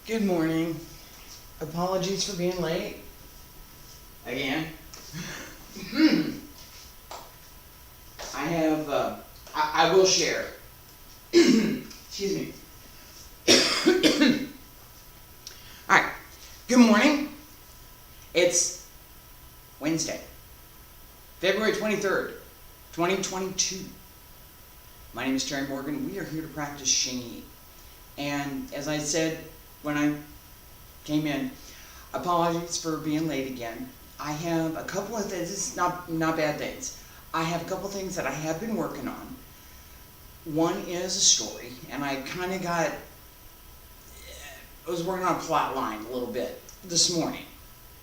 Good morning. Apologies for being late. Again. I will share. Excuse me. Alright. Good morning. It's Wednesday, February 23rd, 2022. My name is Terry Morgan. We are here to practice Xingyi. And as I said when I came in, apologies for being late again. I have a couple of things, it's not bad things. I have a couple things that I have been working on. One is a story, and I kind of I was working on a plot line a little bit this morning.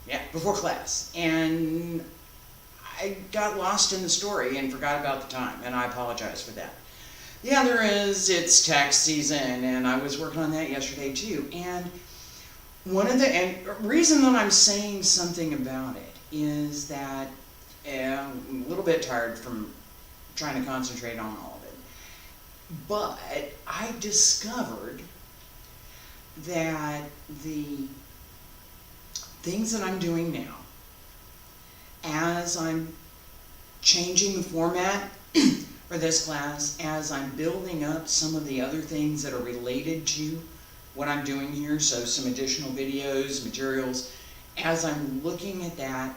Yeah, before class. And I got lost in the story and forgot about the time, and I apologize for that. The other is, it's tax season, and I was working on that yesterday too. And reason that I'm saying something about it is that I'm a little bit tired from trying to concentrate on all of it. But I discovered that the things that I'm doing now, as I'm changing the format for this class, as I'm building up some of the other things that are related to what I'm doing here, so some additional videos, materials, as I'm looking at that,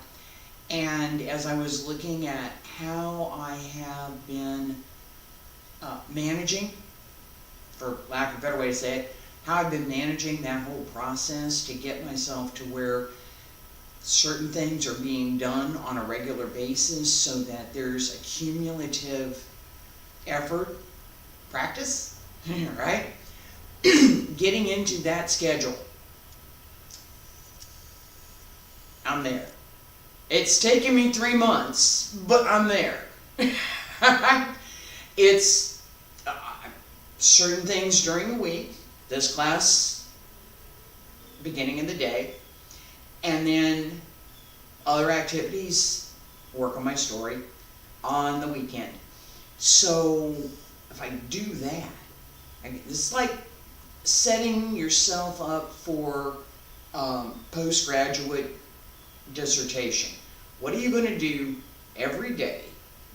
and as I was looking at how I have been managing, for lack of a better way to say it, how I've been managing that whole process to get myself to where certain things are being done on a regular basis so that there's a cumulative effort, practice, right? Getting into that schedule. I'm there. It's taken me 3 months, but I'm there. It's certain things during the week, this class, beginning of the day, and then other activities, work on my story on the weekend. So if I do that, it's like setting yourself up for postgraduate dissertation. What are you going to do every day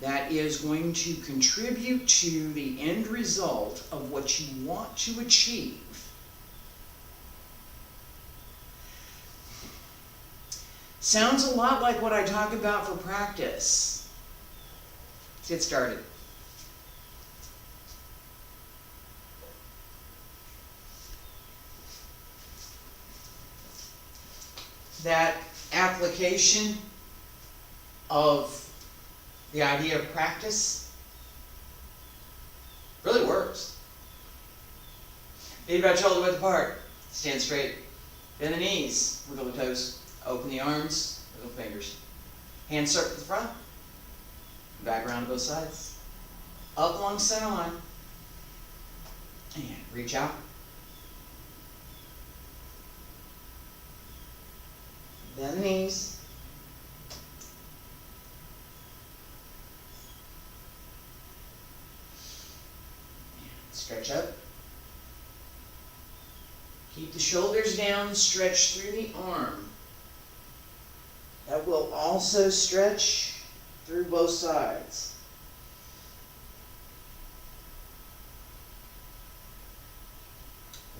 that is going to contribute to the end result of what you want to achieve? Sounds a lot like what I talk about for practice. Let's get started. That application of the idea of practice really works. Feet about shoulder width apart. Stand straight. Bend the knees. Wiggle the toes. Open the arms. Wiggle the fingers. Hands circle to the front. Back around to both sides. Up along the center line. And reach out. Bend the knees. Stretch up. Keep the shoulders down, stretch through the arm. That will also stretch through both sides.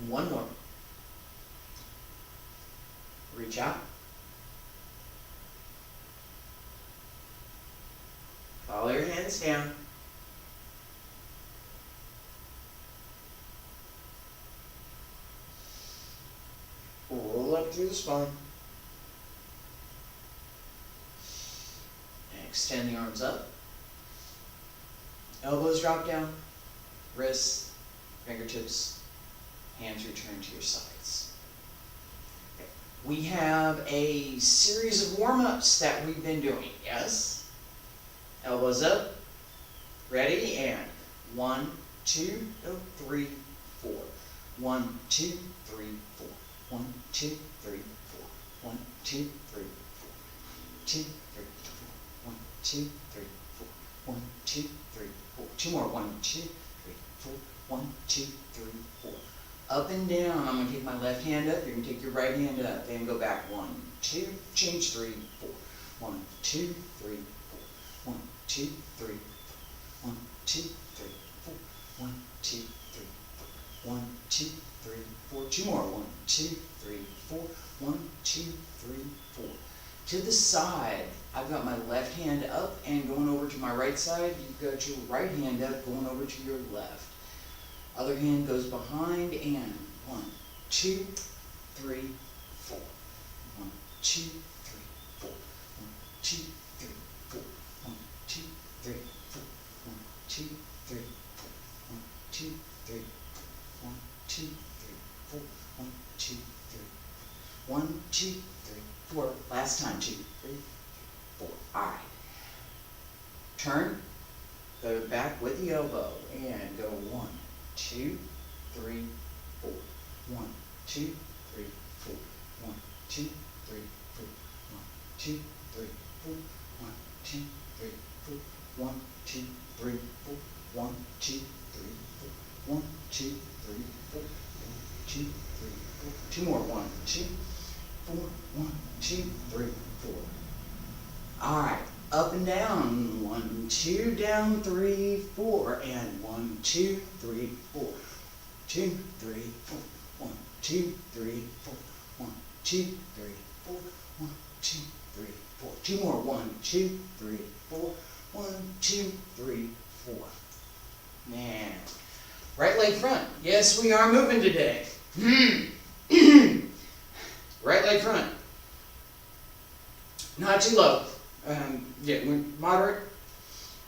One more. Reach out. Follow your hands down. Roll up through the spine. Extend the arms up. Elbows drop down. Wrists, fingertips, hands return to your sides. Okay. We have a series of warm-ups that we've been doing. Yes? Elbows up. Ready? And 1, 2, 3, 4. 1, 2, 3, 4. 1, 2, 3, 4. 1, 2, 3, 4. 2, 3, 4. 1, 2, 3, 4. 1, 2, 3, 4. Two more. 1, 2, 3, 4. 1, 2, 3, 4. Up and down. I'm gonna take my left hand up, you're gonna take your right hand up, and go back. 1, 2, change 3, 4. 1, 2, 3, 4. 1, 2, 3, 4. 1, 2, 3, 4. 1, 2, 3, 4. 1, 2, 3, 4. 2 more. 1, 2, 3, 4. 1, 2, 3, 4. To the side, I've got my left hand up and going over to my right side. You've got your right hand up going over to your left. Other hand goes behind and 1, 2, 3, 4. 1, 2, 3, 4. 1, 2, 3, 4. 1, 2, 3, 4. 1, 2, 3, 4. 1, 2, 3, 4. 1, 2, 3, 4. 1, 2, 3, 1, 2, 3, 4. Last time. 2, 3, 4. All right. Turn. Go back with the elbow and go 1, 2, 3, 4. 1, 2, 3, 4. 1, 2, 3, 4. 1, 2, 3, 4. 1, 2, 3, 4. 1, 2, 3, 4. 1, 2, 3, 4. 1, 2, 3, 4. 1, 2, 3, 4. 2 more. 1, 2, 4. 1, 2, 3, 4. All right. Up and down. 1, 2, down, 3, 4, and 1, 2, 3, 4. 2, 3, 4. 1, 2, 3, 4. 1, 2, 3, 4. 1, 2, 3, 4. 2 more. 1, 2, 3, 4. 1, 2, 3, 4. Man. Right leg front. Yes, we are moving today. Right leg front. Not too low. Yeah, moderate.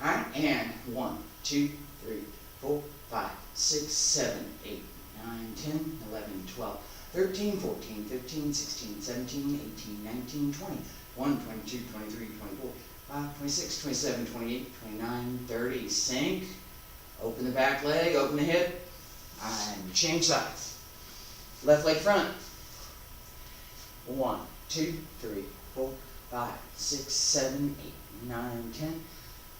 All right, and 1, 2, 3, 4, 5, 6, 7, 8, 9, 10, 11, 12, 13, 14, 15, 16, 17, 18, 19, 20, 1, 22, 23, 24, 25, 26, 27, 28, 29, 30. Sink. Open the back leg, open the hip, and change sides. Left leg front. 1, 2, 3, 4, 5, 6, 7, 8, 9, 10,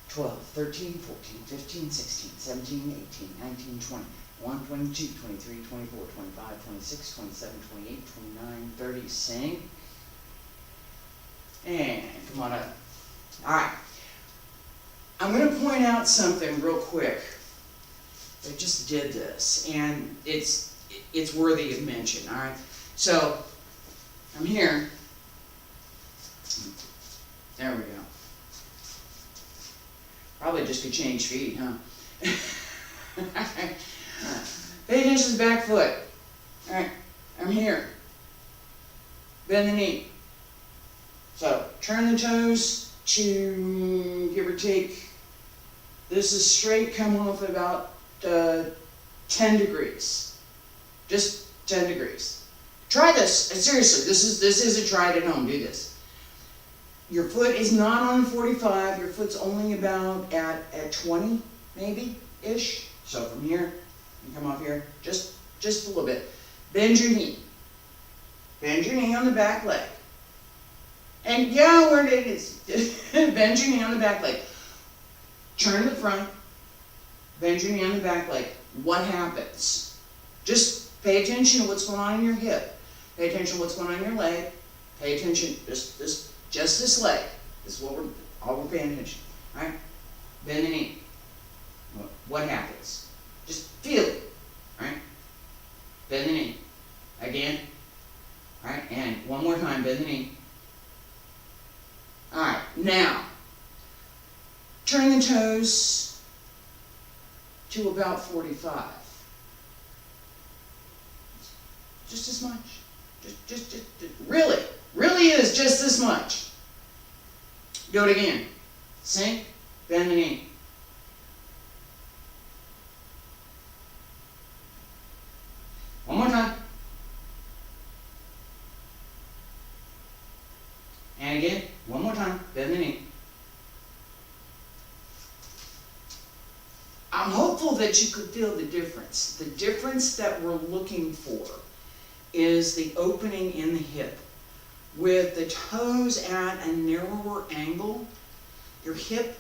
12, 13, 14, 15, 16, 17, 18, 19, 20, 1, 22, 23, 24, 25, 26, 27, 28, 29, 30. Sink. And come on up. All right. I'm going to point out something real quick. I just did this, and it's worthy of mention, all right? So, I'm here. There we go. Probably just could change feet, huh? Pay attention to the back foot. All right, I'm here. Bend the knee. So, turn the toes to, give or take, this is straight, come off about 10 degrees. Just 10 degrees. Try this. Seriously, this is a try it at home. Do this. Your foot is not on 45. Your foot's only about at 20, maybe-ish. So from here, you come off here, just a little bit. Bend your knee. Bend your knee on the back leg. And yeah, where it is. Bend your knee on the back leg. Turn the front. Bend your knee on the back leg. What happens? Just pay attention to what's going on in your hip. Pay attention to what's going on in your leg. Pay attention, just this leg. This is what we're paying attention. All right? Bend the knee. What happens? Just feel it. All right? Bend the knee. Again. All right? And one more time. Bend the knee. All right. Now, turn the toes to about 45. Just as much. Just really is just this much. Do it again. Sink, bend the knee. One more time. And again, one more time, bend the knee. I'm hopeful that you could feel the difference. The difference that we're looking for is the opening in the hip. With the toes at a narrower angle, your hip,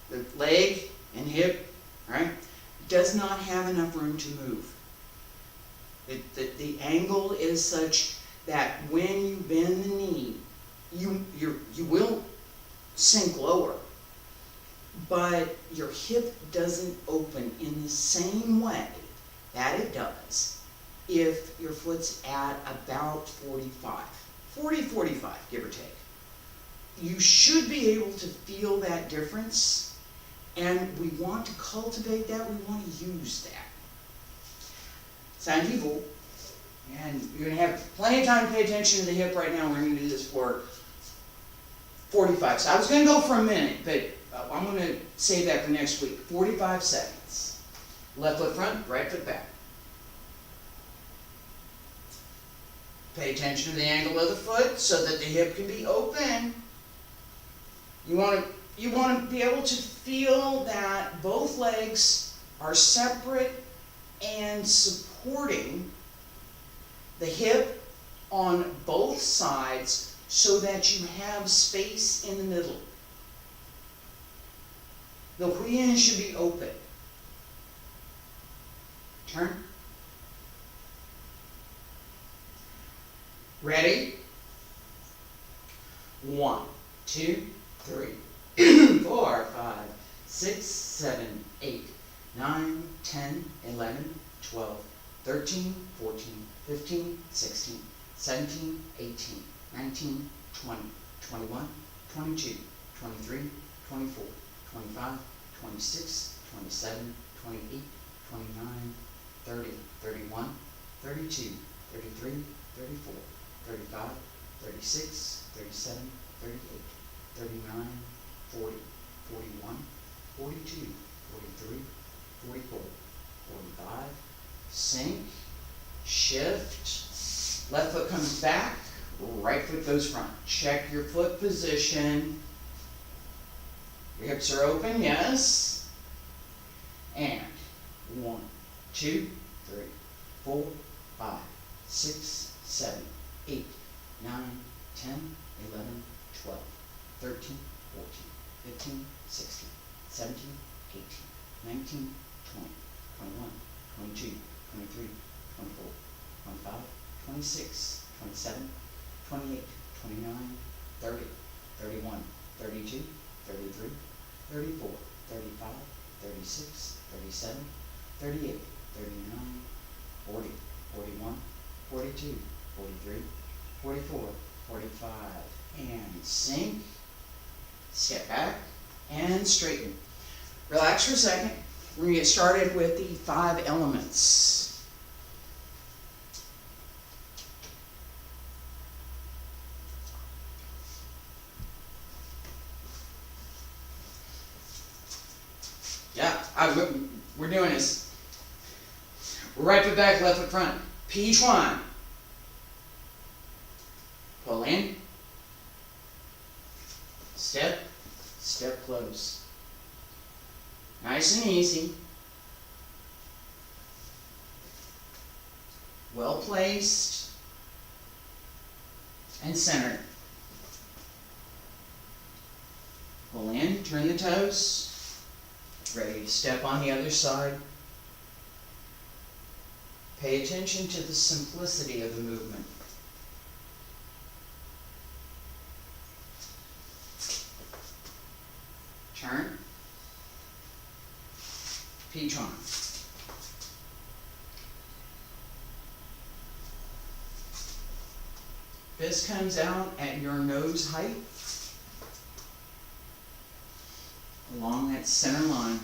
the leg and hip, right, does not have enough room to move. The angle is such that when you bend the knee, you will sink lower, but your hip doesn't open in the same way that it does if your foot's at about 45, give or take. You should be able to feel that difference, and we want to cultivate that, we want to use that. Xingyi Wu. And you're going to have plenty of time to pay attention to the hip right now. We're going to do this for 45. So I was going to go for a minute, but I'm going to save that for next week. 45 seconds. Left foot front, right foot back. Pay attention to the angle of the foot so that the hip can be open. You want to be able to feel that both legs are separate and supporting the hip on both sides so that you have space in the middle. The huiyin should be open. Turn. Ready? 1, 2, 3, 4, 5, 6, 7, 8, 9, 10, 11, 12, 13, 14, 15, 16, 17, 18, 19, 20, 21, 22, 23, 24, 25, 26, 27, 28, 29, 30, 31, 32, 33, 34, 35, 36, 37, 38, 39, 40, 41, 42, 43, 44, 45, sink, shift, left foot comes back, right foot goes front. Check your foot position. Your hips are open, yes. And 1, 2, 3, 4, 5, 6, 7, 8, 9, 10, 11, 12, 13, 14, 15, 16, 17, 18, 19, 20, 21, 22, 23, 24, 25, 26, 27, 28, 29, 30, 31, 32, 33, 34, 35, 36, 37, 38, 39, 40, 41, 42, 43, 44, 45, and sink, step back, and straighten. Relax for a second. We're going to get started with the 5 elements. Yeah, we're doing this. Right foot back, left foot front. Pi Chuan. Pull in. Step, step close. Nice and easy. Well placed and centered. Pull in, turn the toes. Ready to step on the other side. Pay attention to the simplicity of the movement. Turn. Pi Chuan. Fist comes out at your nose height along that center line.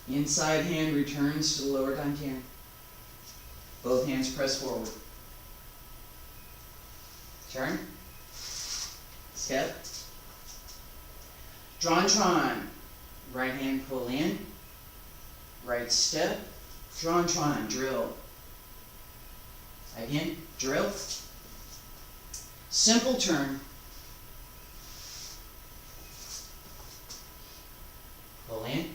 Inside hand returns to the lower dantian. Both hands press forward. Turn. Step. Zhuan Chuan. Right hand pull in. Right step. Zhuan Chuan. Drill. Again. Drill. Simple turn. Pull in.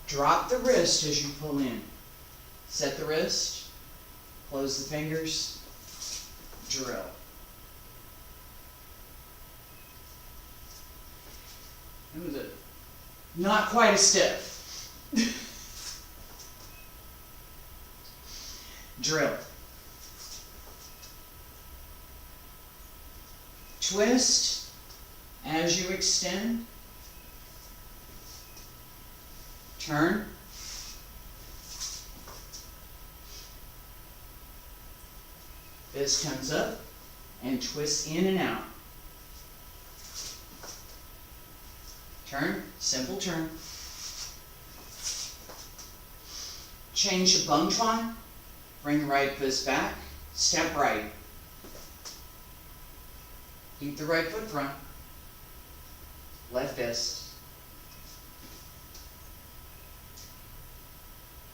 Drop the wrist as you pull in. Set the wrist. Close the fingers. Drill. It was Not quite as stiff. Drill. Twist as you extend. Turn. Fist comes up and twists in and out. Turn, simple turn. Change the bung twine. Bring the right fist back. Step right. Keep the right foot front. Left fist.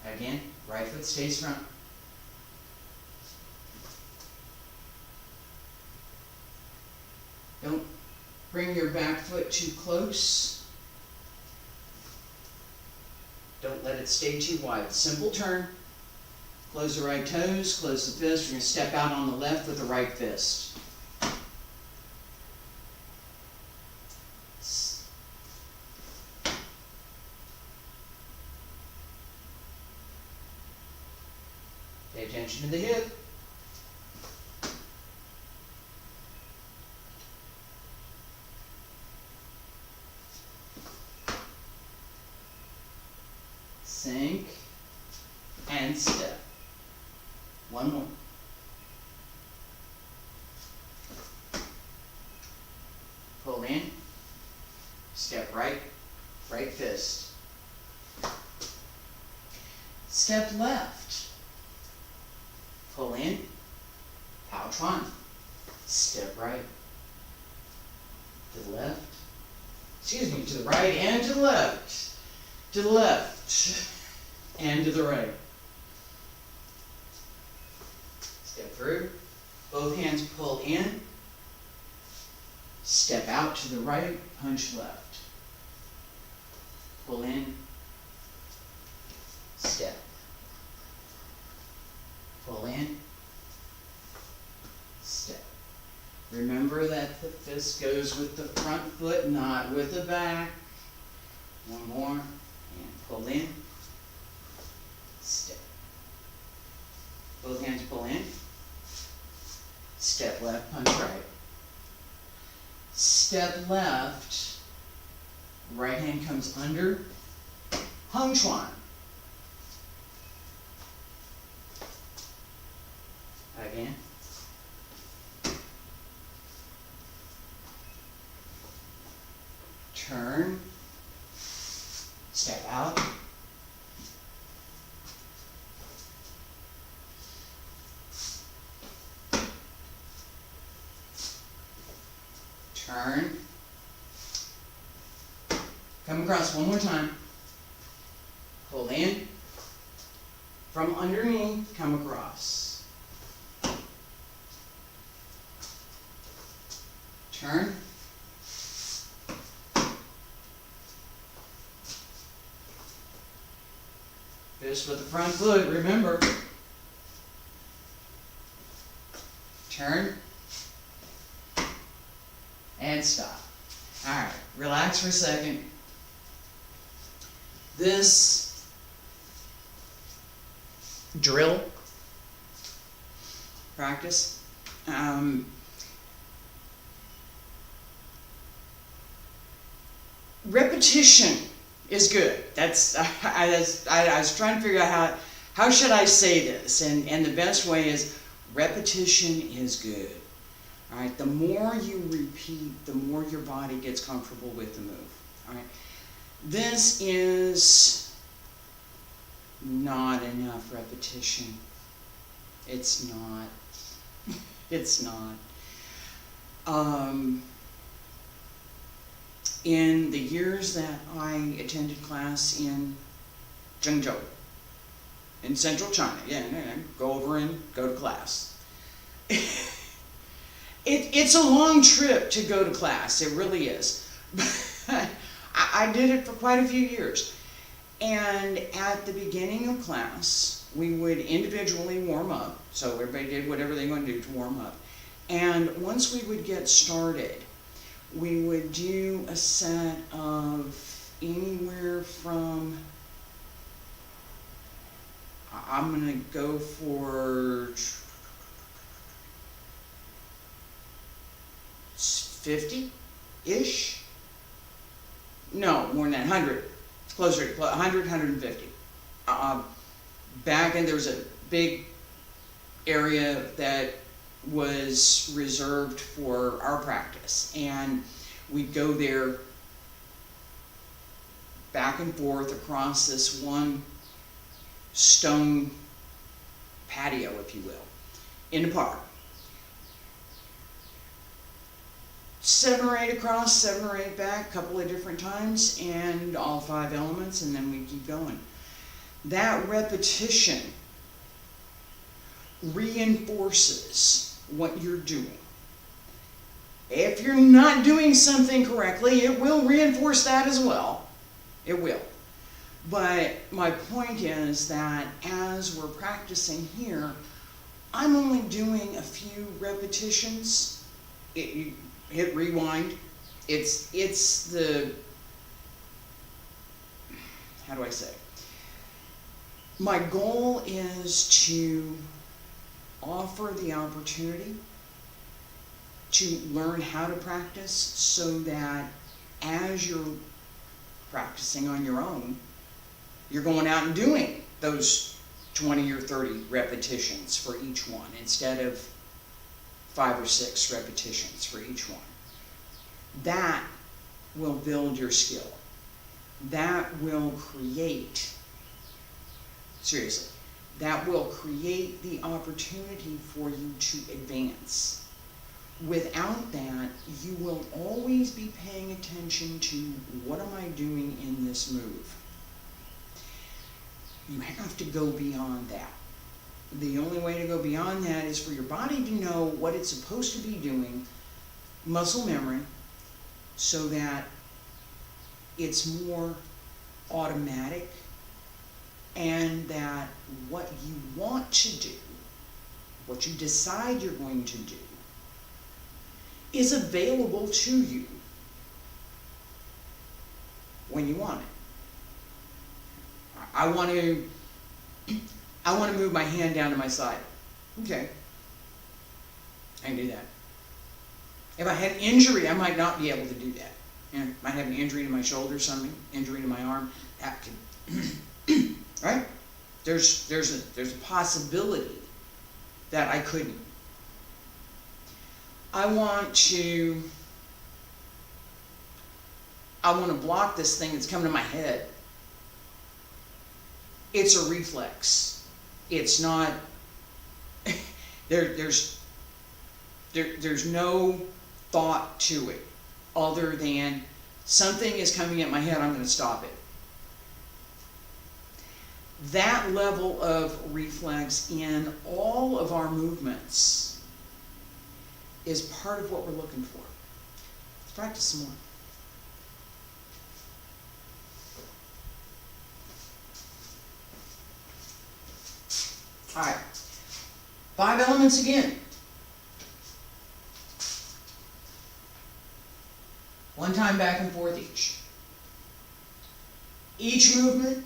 Again, right foot stays front. Don't bring your back foot too close. Don't let it stay too wide. Simple turn. Close the right toes, close the fist. We're going to step out on the left with the right fist. Pay attention to the hip. Sink and step. One more. Pull in, step right, right fist. Step left. Pull in, pow twine. Step right. To the left. Excuse me, to the right and to the left. To the left and to the right. Step through. Both hands pull in. Step out to the right, punch left. Pull in. Step. Pull in. Step. Remember that the fist goes with the front foot, not with the back. One more. And pull in. Step. Both hands pull in. Step left, punch right. Step left. Right hand comes under. Hung twine. Again. Turn. Step out. Turn. Come across one more time. Pull in. From underneath, come across. Turn. Fist with the front foot, remember. Turn. And stop. Alright, relax for a second. This drill practice, repetition is good. That's I was trying to figure out how should I say this, and the best way is repetition is good. All right, the more you repeat, the more your body gets comfortable with the move. All right, this is not enough repetition. It's not. It's not. In the years that I attended class in Xingyi, in central China, go over and go to class. It's a long trip to go to class, it really is. I did it for quite a few years. And at the beginning of class, we would individually warm up. So everybody did whatever they wanted to do to warm up. And once we would get started, we would do a set of anywhere from, I'm gonna go for 50-ish? No, more than that, 100. It's closer to 100, 150. Back in, there was a big area that was reserved for our practice, and we'd go there back and forth across this one stone patio, if you will, in the park. 7 or 8 across, 7 or 8 back, a couple of different times, and all 5 elements, and then we keep going. That repetition reinforces what you're doing. If you're not doing something correctly, it will reinforce that as well. It will. But my point is that as we're practicing here, I'm only doing a few repetitions. You hit rewind. It's the, how do I say? My goal is to offer the opportunity to learn how to practice so that as you're practicing on your own, you're going out and doing those 20 or 30 repetitions for each one instead of 5 or 6 repetitions for each one. That will build your skill. That will create, seriously, that will create the opportunity for you to advance. Without that, you will always be paying attention to what am I doing in this move. You have to go beyond that. The only way to go beyond that is for your body to know what it's supposed to be doing, muscle memory, so that it's more automatic, and that what you want to do, what you decide you're going to do, is available to you when you want it. I want to move my hand down to my side. Okay, I can do that. If I had injury, I might not be able to do that. You know, might have an injury to my shoulder or something, injury to my arm. That could, right? There's a possibility that I couldn't. I want to block this thing that's coming to my head. It's a reflex. It's not, there's no thought to it other than something is coming at my head, I'm going to stop it. That level of reflex in all of our movements is part of what we're looking for. Let's practice some more. All right, 5 elements again. One time back and forth each. Each movement,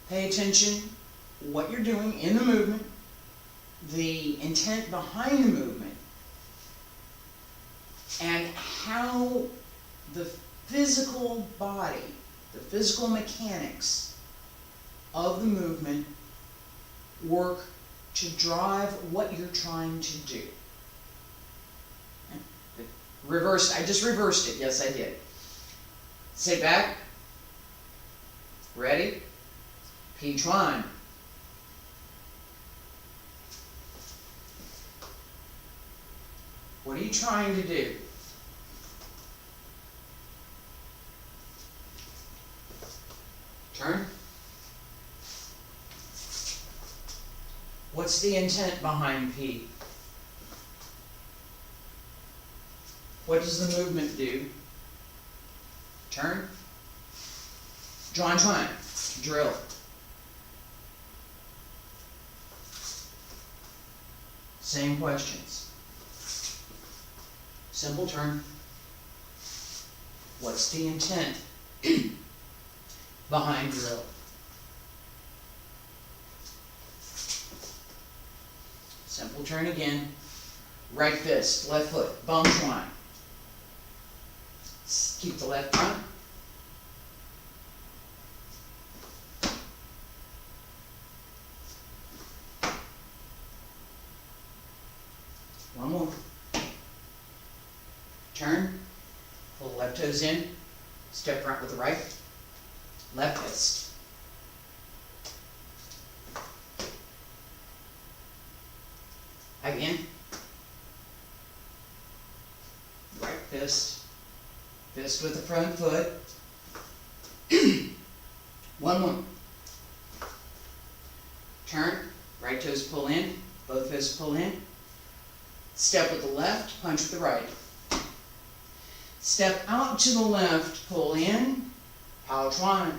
pay attention what you're doing in the movement, the intent behind the movement, and how the physical body, the physical mechanics of the movement work to drive what you're trying to do. Reversed, I just reversed it, yes I did. Sit back, ready, P twine. What are you trying to do? Turn. What's the intent behind P? What does the movement do? Turn. Draw and twine. Drill. Same questions. Simple turn. What's the intent behind drill. Simple turn again. Right fist, left foot, bum twine. Keep the left front. One more. Turn, pull the left toes in, step front with the right, left fist. Again. Right fist, fist with the front foot. One more. Turn, right toes pull in, both fists pull in. Step with the left, punch with the right. Step out to the left, pull in, power twine.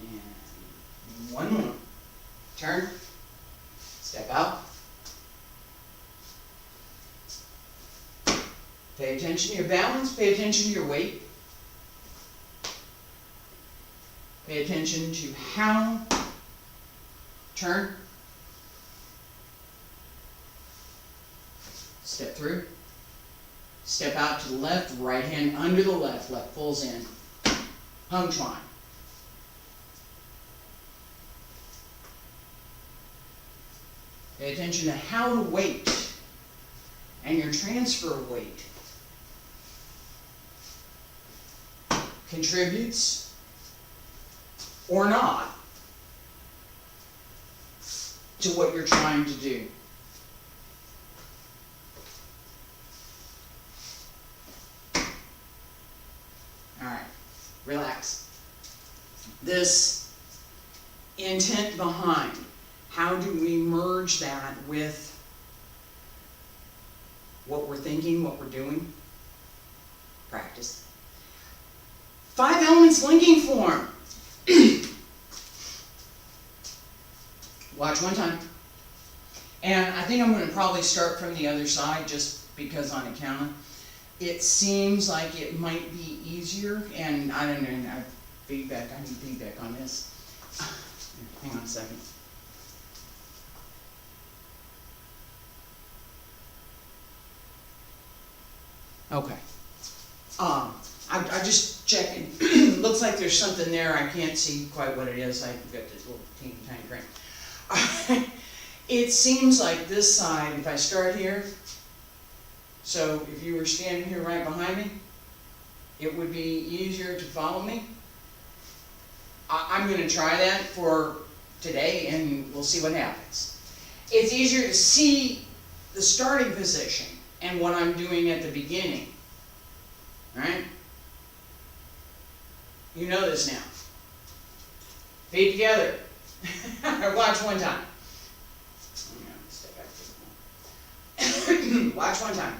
And one more. Turn, step out. Pay attention to your balance, pay attention to your weight. Pay attention to how, turn, step through, step out to the left, right hand under the left, left pulls in, hung twine. Pay attention to how to weight and your transfer of weight contributes or not to what you're trying to do. All right, relax. This intent behind, how do we merge that with what we're thinking, what we're doing? Practice. 5 elements linking form. Watch one time. And I think I'm going to probably start from the other side just because on account. It seems like it might be easier, and I don't know, I need feedback on this. Hang on a second. Okay. I just checking. Looks like there's something there. I can't see quite what it is. I've got this little teeny tiny crank. It seems like this side, if I start here, so if you were standing here right behind me, it would be easier to follow me. I'm going to try that for today and we'll see what happens. It's easier to see the starting position and what I'm doing at the beginning. Right? You know this now. Feet together. Watch one time. Watch one time.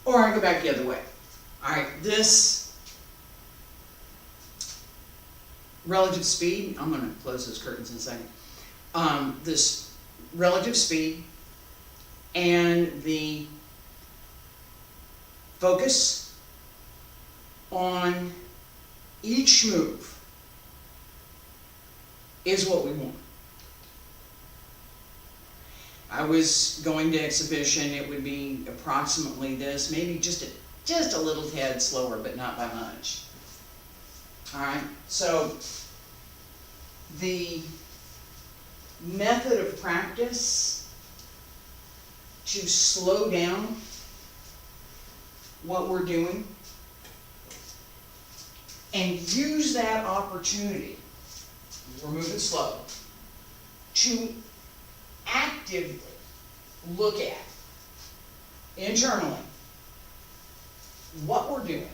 Or I go back the other way. Alright, this relative speed, I'm going to close those curtains in a second. This relative speed and the focus on each move is what we want. I was going to exhibition, it would be approximately this, maybe just a little tad slower, but not by much. Alright, so the method of practice to slow down what we're doing and use that opportunity, we're moving slow, to actively look at internally what we're doing,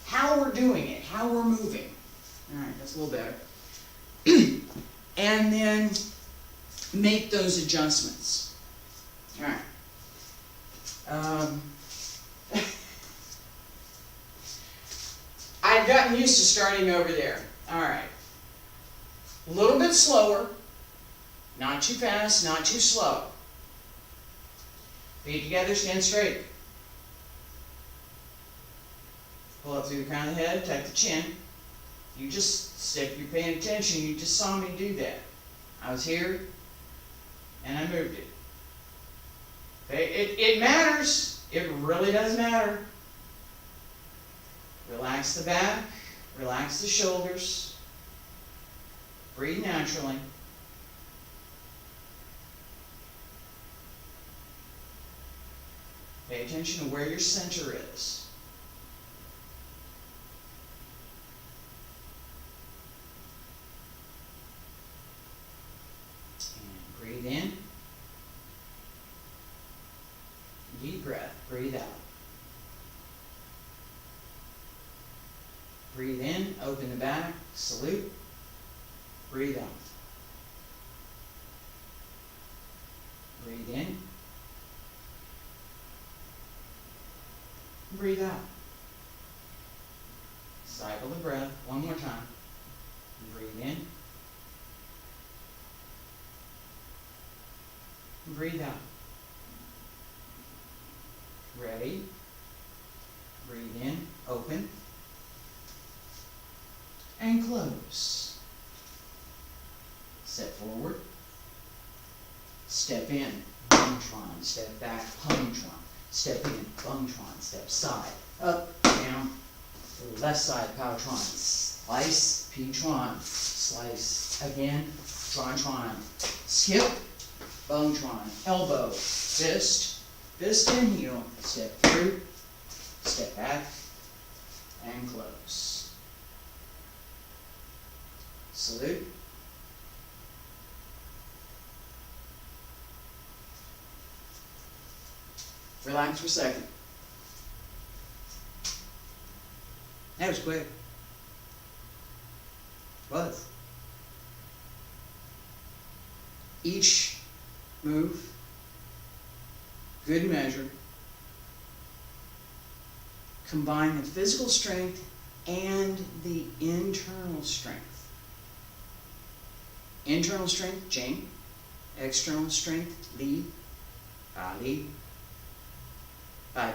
how we're doing it, how we're moving. All right, that's a little better. And then make those adjustments. All right. I've gotten used to starting over there. All right. A little bit slower. Not too fast, not too slow. Feet together, stand straight. Pull up through the crown of the head, tuck the chin. You just, if you're paying attention, you just saw me do that. I was here, and I moved it. Okay? It matters. It really does matter. Relax the back, relax the shoulders. Breathe naturally. Pay attention to where your center is. And breathe in. Deep breath. Breathe out. Breathe in. Open the back. Salute. Breathe out. Breathe in. Breathe out. Cycle the breath one more time. Breathe in. Breathe out. Ready. Breathe in. Open. And close. Step forward. Step in. Bungtron. Step back. Pungtron. Step in, Bungtron, step side, up, down, to the left side, Powtron, slice, P-tron, slice, again, Tron, skip, Bungtron, elbow, fist, fist and heel, step through, step back, and close. Salute. Relax for a second. That was quick. Was. Each move, good measure, combine the physical strength and the internal strength. Internal strength, Jing. External strength, Li. Li.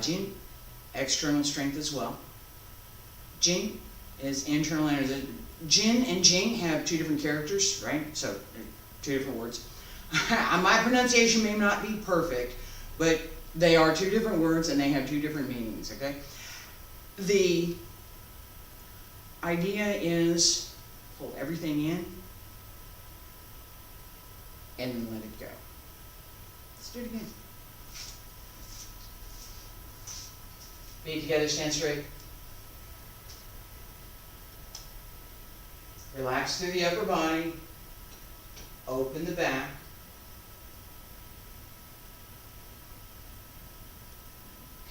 Jin, external strength as well. Jing is internal energy. Jin and Jing have two different characters, right? So, two different words. My pronunciation may not be perfect, but they are two different words and they have two different meanings, okay? The idea is pull everything in and then let it go. Let's do it again. Feet together, stand straight. Relax through the upper body. Open the back.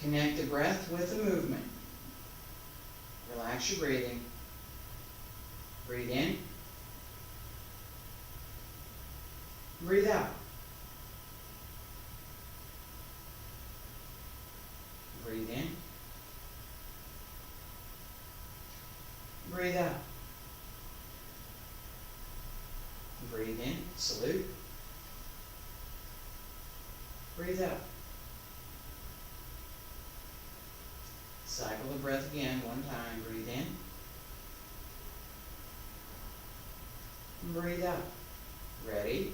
Connect the breath with the movement. Relax your breathing. Breathe in. Breathe out. Breathe in. Breathe out. Breathe in. Salute. Breathe out. Cycle the breath again one time. Breathe in. Breathe out. Ready.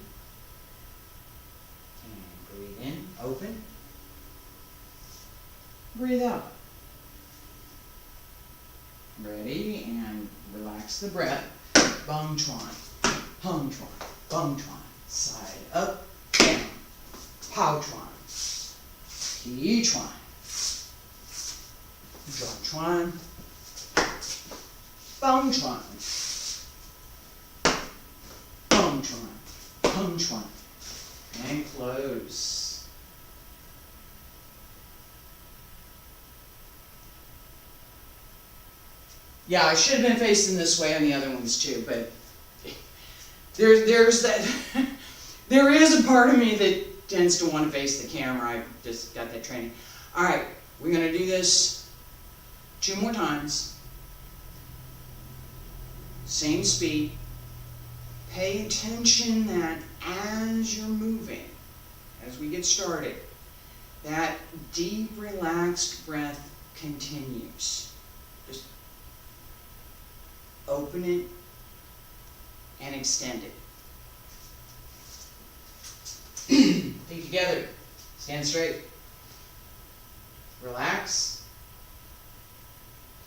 And breathe in. Open. Breathe out. Ready, and relax the breath. Bungtron, Pungtron, Bungtron, side up, down, Powtron, P-tron, Drum-tron, Bungtron, Bungtron, Pungtron. Okay? close. Yeah, I should have been facing this way on the other ones too, but there's that, there is a part of me that tends to want to face the camera. I just got that training. All right, we're going to do this 2 more times. Same speed. Pay attention that as you're moving, as we get started, that deep, relaxed breath continues. Just open it and extend it. Feet together. Stand straight. Relax.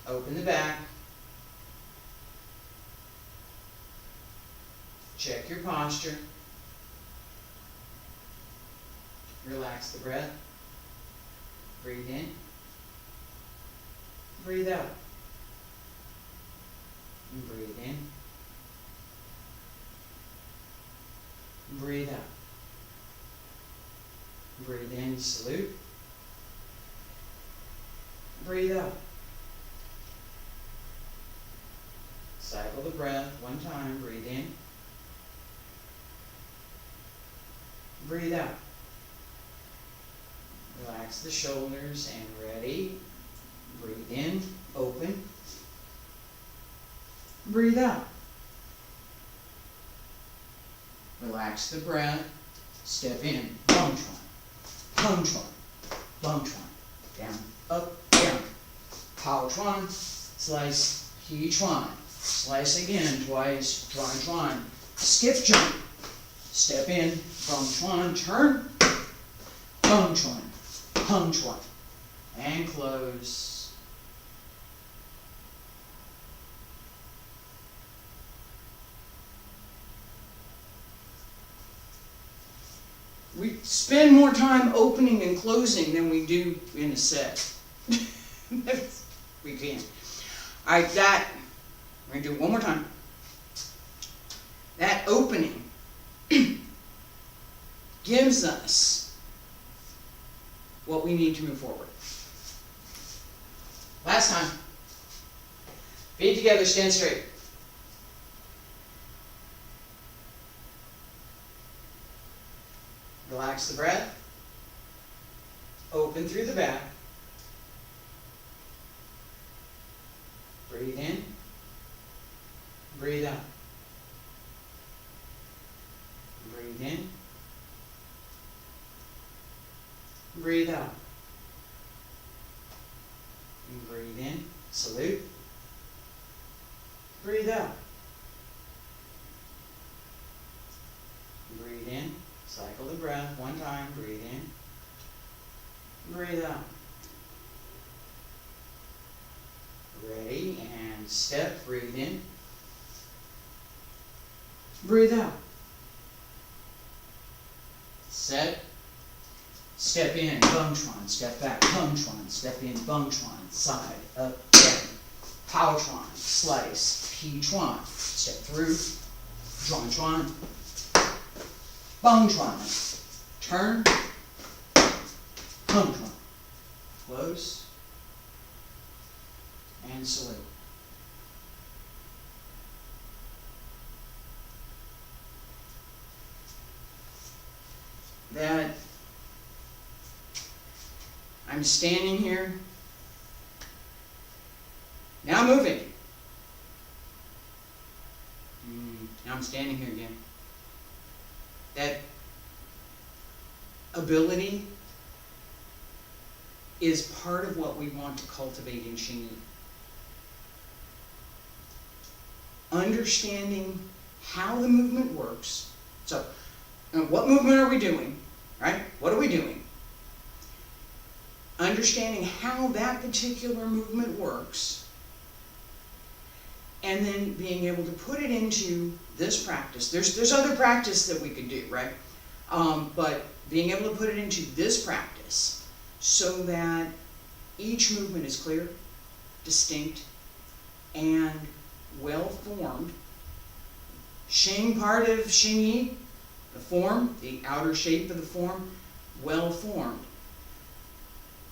Open the back. Check your posture. Relax the breath. Breathe in. Breathe out. And breathe in. Breathe out. Breathe in, salute. Breathe out. Cycle the breath 1 time. Breathe in. Breathe out. Relax the shoulders and ready. Breathe in, open. Breathe out. Relax the breath. Step in. Bum chuan. Bum chuan. Bum chuan. Down, up, down. Pao chuan. Slice. He chuan. Slice again twice. Chuan chuan. Skip jump. Step in. Bum chuan. Turn. Bum chuan. Hung chuan. And close. We spend more time opening and closing than we do in a set. We can. All right, that, we're going to do it one more time. That opening gives us what we need to move forward. Last time. Feet together, stand straight. Relax the breath. Open through the back. Breathe in. Breathe out. Breathe in. Breathe out. And breathe in. Salute. Breathe out. Breathe in. Cycle the breath 1 time. Breathe in. Breathe out. Ready and step. Breathe in. Breathe out. Set. Step in. Bum chuan. Step back. Bum chuan. Step in. Bum chuan. Side. Up. Down. Pao chuan. Slice. Pi chuan. Step through. Chuan chuan. Bum chuan. Turn. Bum chuan. Close. And salute. That I'm standing here. Now I'm moving. Now I'm standing here again. That ability is part of what we want to cultivate in Xingyi. Understanding how the movement works. So, what movement are we doing? Right? What are we doing? Understanding how that particular movement works, and then being able to put it into this practice. There's other practice that we could do, right? But being able to put it into this practice so that each movement is clear, distinct, and well-formed. Xing part of Xingyi, The form, the outer shape of the form, well formed.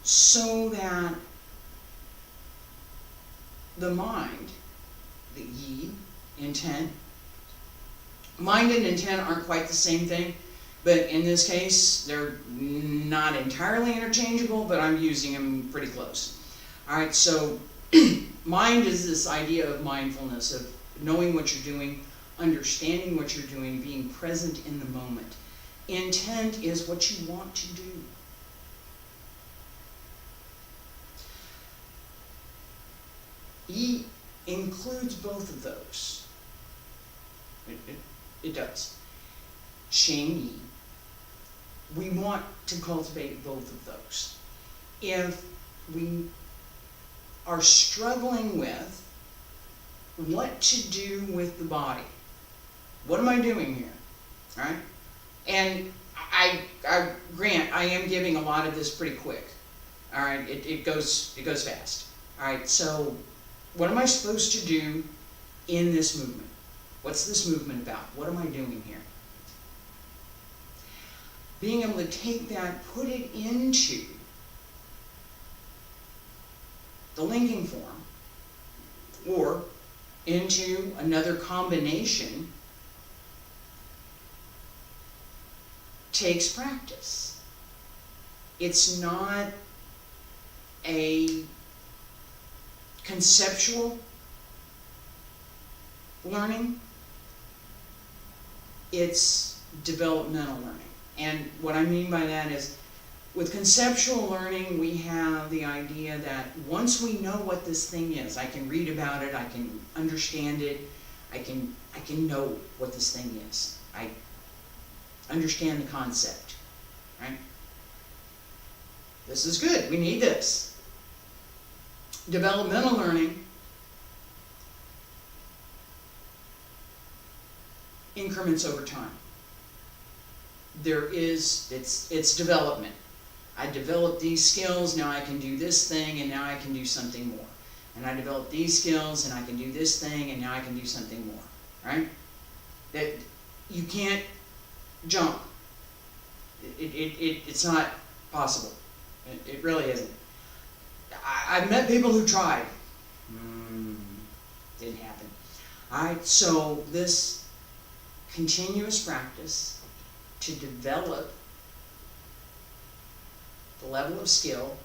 So that the mind, the yi, intent, mind and intent aren't quite the same thing, but in this case, they're not entirely interchangeable, but I'm using them pretty close. Alright, so mind is this idea of mindfulness, of knowing what you're doing, understanding what you're doing, being present in the moment. Intent is what you want to do. Yi includes both of those. It does. Xingyi. We want to cultivate both of those. If we are struggling with what to do with the body, what am I doing here? All right? And I grant I am giving a lot of this pretty quick. All right, it goes fast. All right, so what am I supposed to do in this movement? What's this movement about? What am I doing here? Being able to take that, put it into the linking form, or into another combination, takes practice. It's not a conceptual learning, it's developmental learning. And what I mean by that is, with conceptual learning, we have the idea that once we know what this thing is, I can read about it, I can understand it, I can know what this thing is. I understand the concept, right? This is good, we need this. Developmental learning increments over time. It's development. I developed these skills, now I can do this thing, and now I can do something more. And I developed these skills, and I can do this thing, and now I can do something more, right? That you can't jump. It's not possible. It really isn't. I've met people who tried. Didn't happen. Alright, so this continuous practice to develop the level of skill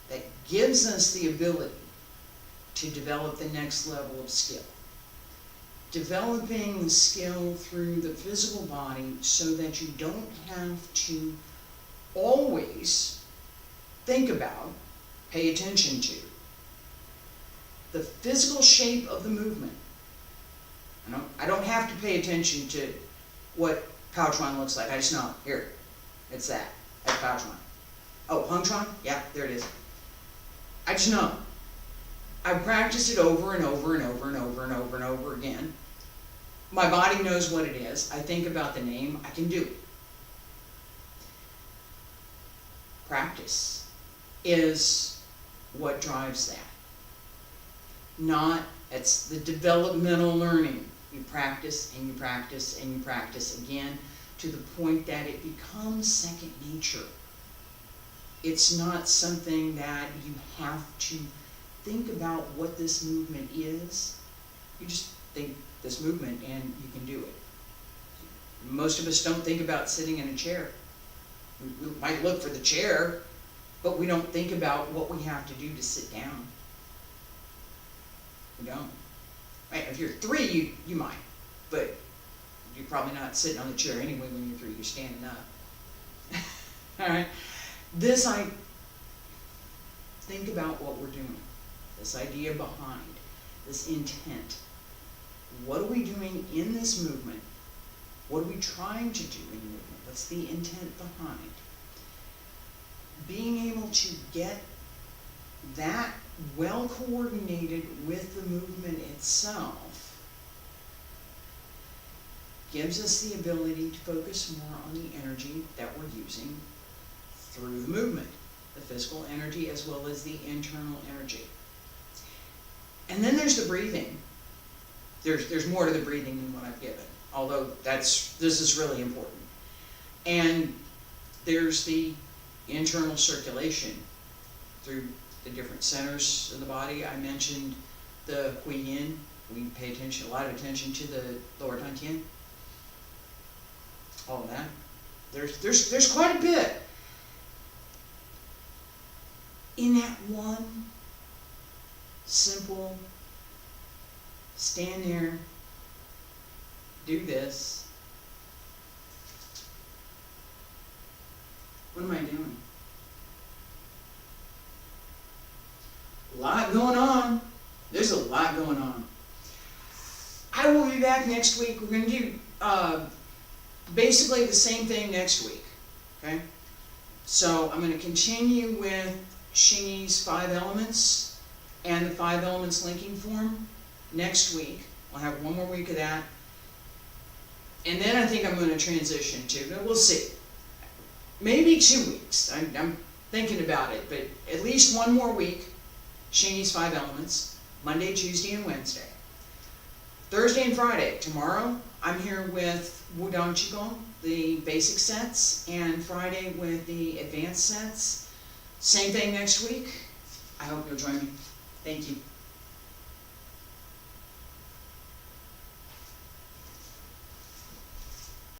that gives us the ability to develop the next level of skill. Developing the skill through the physical body so that you don't have to always think about, pay attention to, the physical shape of the movement. I don't have to pay attention to what Powtron looks like. I just know, here, it's that. That's Powtron. Oh, Hungtron? Yeah, there it is. I just know. I've practiced it over and over and over and over and over and over again. My body knows what it is. I think about the name. I can do it. Practice is what drives that. It's the developmental learning. You practice and you practice and you practice again to the point that it becomes second nature. It's not something that you have to think about what this movement is. You just think this movement and you can do it. Most of us don't think about sitting in a chair. We might look for the chair, but we don't think about what we have to do to sit down. We don't. Right? If you're 3, you might, but you're probably not sitting on the chair anyway when you're 3, you're standing up. Alright? I think about what we're doing. This idea behind, this intent. What are we doing in this movement? What are we trying to do in the movement? What's the intent behind? Being able to get that well coordinated with the movement itself gives us the ability to focus more on the energy that we're using through the movement, the physical energy as well as the internal energy. And then there's the breathing. There's more to the breathing than what I've given. although this is really important. And there's the internal circulation through the different centers of the body. I mentioned the Hui Yin. We pay a lot of attention to the lower dantian. All of that. There's quite a bit in that one simple stand there, do this. What am I doing? A lot going on. There's a lot going on. I will be back next week. We're going to do basically the same thing next week. Okay? So I'm going to continue with Xingyi's 5 elements and the 5 elements linking form next week. I'll have one more week of that. And then I think I'm going to transition to, but we'll see. Maybe 2 weeks. I'm thinking about it, but at least one more week. Xingyi's 5 elements, Monday, Tuesday, and Wednesday. Thursday and Friday, tomorrow, I'm here with Wudang Qigong, the basic sets, and Friday with the advanced sets. Same thing next week. I hope you'll join me. Thank you.